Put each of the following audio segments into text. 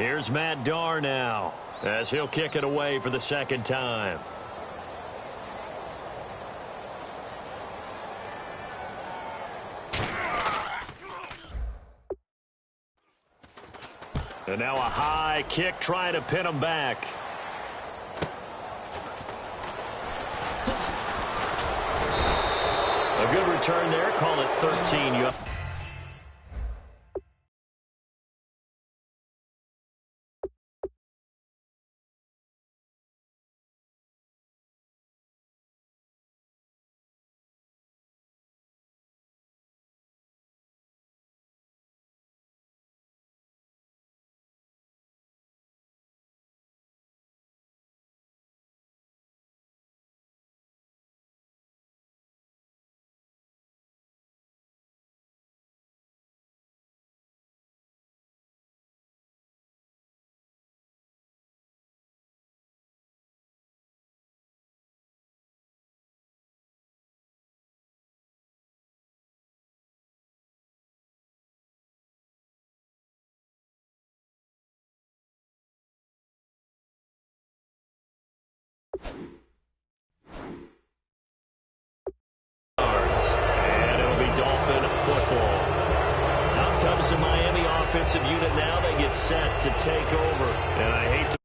Here's Matt Darr now, as he'll kick it away for the second time. And now a high kick trying to pin him back. A good return there. Call it 13. And it'll be Dolphin football. Out comes the Miami offensive unit now. They get set to take over. And I hate to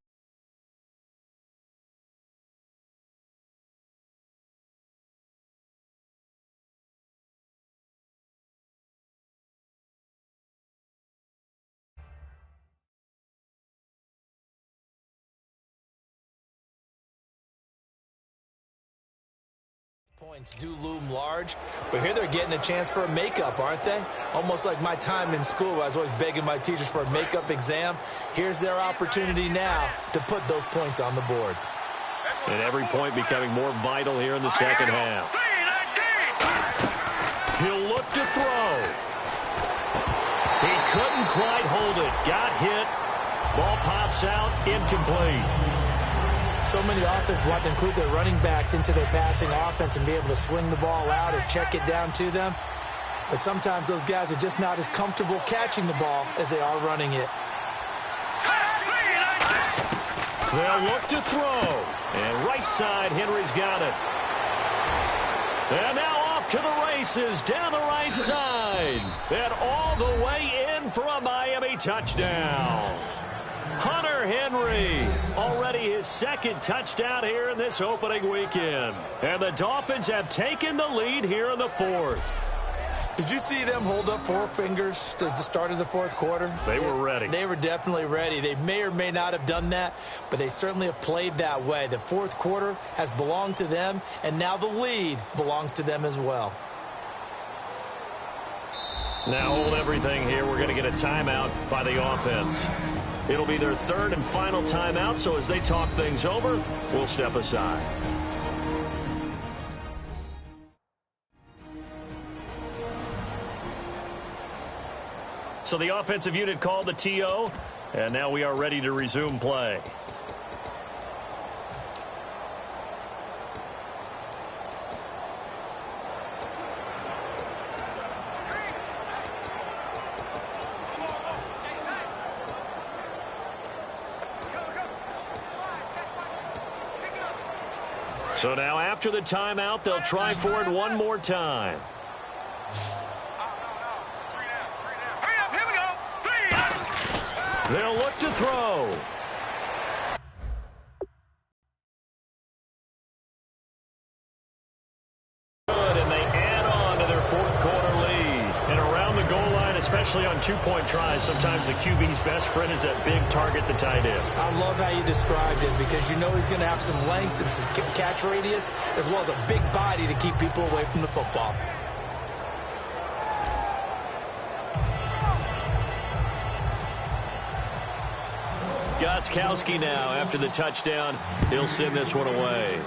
points do loom large, but here they're getting a chance for a makeup, aren't they? Almost like my time in school. I was always begging my teachers for a makeup exam. Here's their opportunity now to put those points on the board. And every point becoming more vital here in the second half. He'll look to throw. He couldn't quite hold it. Got hit. Ball pops out. Incomplete. So many offenses want to include their running backs into their passing offense and be able to swing the ball out or check it down to them. But sometimes those guys are just not as comfortable catching the ball as they are running it. They'll look to throw. And right side, Henry's got it. And now off to the races down the right side. And all the way in for a Miami touchdown. Hunter Henry, already his second touchdown here in this opening weekend. And the Dolphins have taken the lead here in the fourth. Did you see them hold up four fingers to the start of the fourth quarter? They were ready. They were definitely ready. They may or may not have done that, but they certainly have played that way. The fourth quarter has belonged to them, and now the lead belongs to them as well. Now hold everything here. We're going to get a timeout by the offense. It'll be their third and final timeout, so as they talk things over, we'll step aside. So the offensive unit called the TO, and now we are ready to resume play. So now after the timeout, they'll try for it one more time. They'll look to throw. Good, and they add on to their fourth quarter lead. And around the goal line, especially on two-point tries, sometimes the QB's best friend is that big target, the tight end. I love how you described it because you know he's going to have some length and some catch radius as well as a big body to keep people away from the football. Gostkowski now, after the touchdown, he'll send this one away.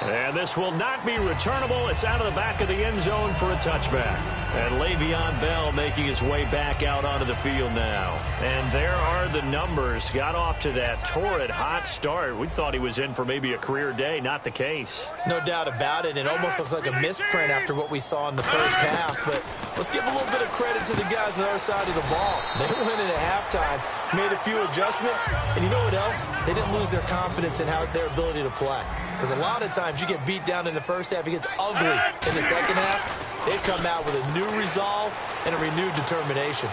And this will not be returnable. It's out of the back of the end zone for a touchback. And Le'Veon Bell making his way back out onto the field now. And there are the numbers. Got off to that torrid hot start. We thought he was in for maybe a career day. Not the case. No doubt about it. It almost looks like a misprint after what we saw in the first half. But let's give a little bit of credit to the guys on the other side of the ball. They went in at halftime, made a few adjustments. And you know what else? They didn't lose their confidence in their ability to play. Because a lot of times you get beat down in the first half, it gets ugly in the second half. They've come out with a new resolve and a renewed determination.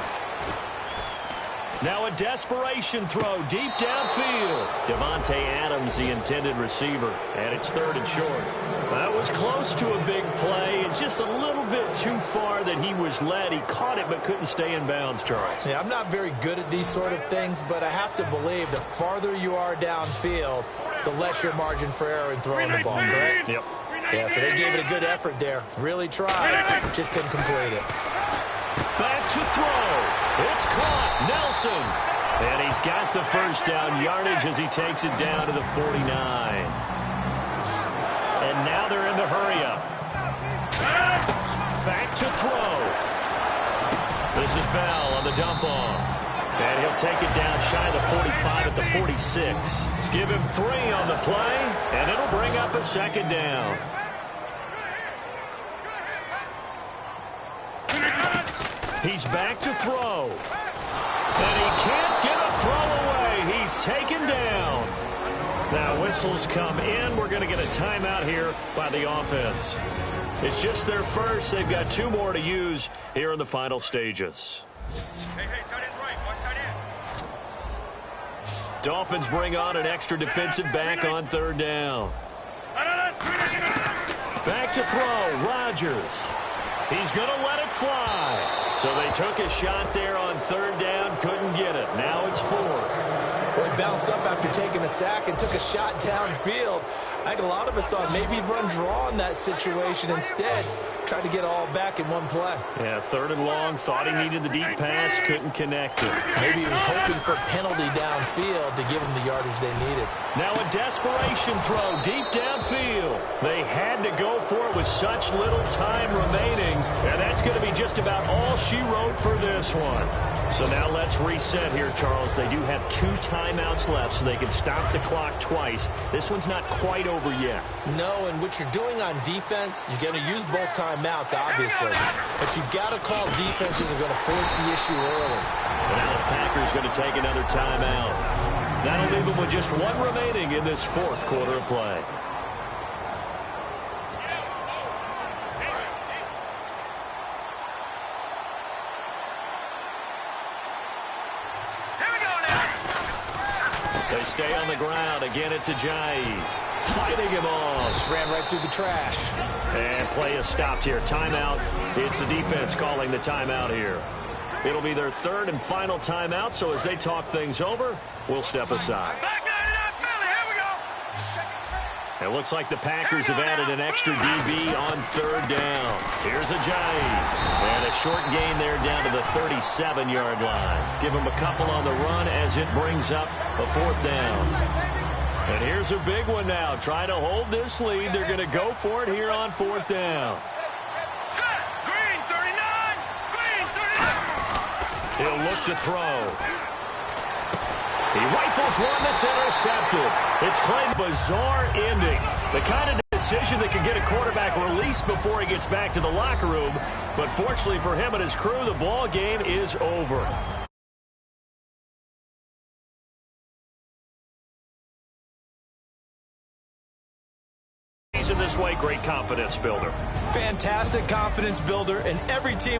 Now a desperation throw deep downfield. Devontae Adams, the intended receiver, and it's 3rd and short. That was close to a big play and just a little bit too far that he was led. He caught it but couldn't stay in bounds, Charles. Yeah, I'm not very good at these sort of things, but I have to believe the farther you are downfield, the less your margin for error in throwing the ball, correct? Yep. Yeah, so they gave it a good effort there. Really tried, just couldn't complete it. Back to throw. It's caught. Nelson. And he's got the first down yardage as he takes it down to the 49. And now they're in the hurry-up. Back to throw. This is Bell on the dump-off. And he'll take it down shy of the 45 at the 46. Give him 3 on the play, and it'll bring up a 2nd down. He's back to throw. And he can't get a throw away. He's taken down. Now whistles come in. We're going to get a timeout here by the offense. It's just their first. They've got 2 more to use here in the final stages. Hey, tight end's right. Watch tight end. Dolphins bring on an extra defensive back on 3rd down. Back to throw. Rodgers. He's going to let it fly. So they took a shot there on 3rd down, couldn't get it. Now it's 4th. Well, he bounced up after taking a sack and took a shot downfield. I think a lot of us thought maybe he'd run draw in that situation instead. Tried to get it all back in one play. Yeah, 3rd and long, thought he needed the deep pass, couldn't connect it. Maybe he was hoping for a penalty downfield to give him the yardage they needed. Now a desperation throw deep downfield. They had to go for it with such little time remaining, and that's going to be just about all she wrote for this one. So now let's reset here, Charles. They do have 2 timeouts left, so they can stop the clock twice. This one's not quite over yet. No, and what you're doing on defense, you're going to use both timeouts, obviously. But you've got to call defenses are going to force the issue early. And now the Packers going to take another timeout. That'll leave them with just 1 remaining in this 4th quarter of play. They stay on the ground. Again, it's Ajayi. Fighting him off. Just ran right through the trash. And play is stopped here. Timeout. It's the defense calling the timeout here. It'll be their 3rd and final timeout, so as they talk things over, we'll step aside. It looks like the Packers have added an extra DB on 3rd down. Here's Ajayi. And a short gain there down to the 37-yard line. Give him a couple on the run as it brings up a 4th down. And here's a big one now. Trying to hold this lead. They're going to go for it here on 4th down. Green 39. Green 39. He'll look to throw. He rifles one that's intercepted. It's Clay's bizarre ending. The kind of decision that can get a quarterback released before he gets back to the locker room. But fortunately for him and his crew, the ball game is over. In this way, great confidence builder. Fantastic confidence builder, and every team